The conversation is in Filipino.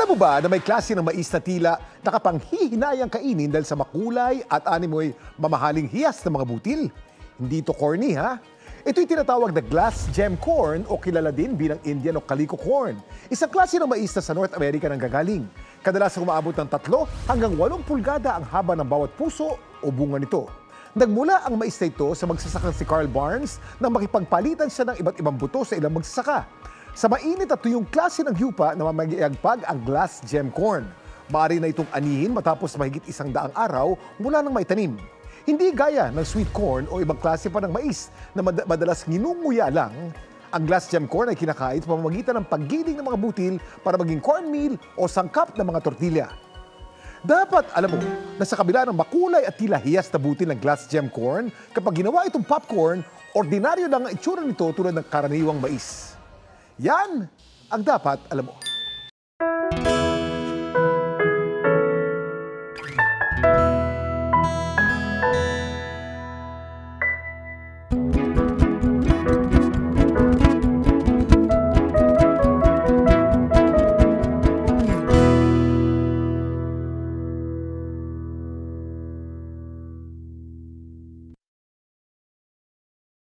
Alam mo ba na may klase ng mais na tila nakapanghihinayang kainin dahil sa makulay at animoy mamahaling hiyas ng mga butil? Hindi ito corny, ha? Ito'y tinatawag na glass gem corn o kilala din bilang Indian o calico corn. Isang klase ng mais na sa North America nang gagaling. Kadalasang umaabot ng 3 hanggang 8 pulgada ang haba ng bawat puso o bunga nito. Nagmula ang mais na ito sa magsasakang si Carl Barnes nang makipagpalitan siya ng iba't ibang buto sa ilang magsasaka. Sa mainit at tuyong klase ng yupa na mamagiagpag ang glass gem corn. Maaari na itong anihin matapos mahigit 100 araw mula nang maitanim. Hindi gaya ng sweet corn o ibang klase pa ng mais na madalas nginunguya lang. Ang glass gem corn ay kinakain sa pamamagitan ng paggiling ng mga butil para maging cornmeal o sangkap ng mga tortilla. Dapat alam mo na sa kabila ng makulay at tila hiyas na butil ng glass gem corn, kapag ginawa itong popcorn, ordinaryo lang ang itsura nito tulad ng karaniwang mais. Yan ang dapat alam mo.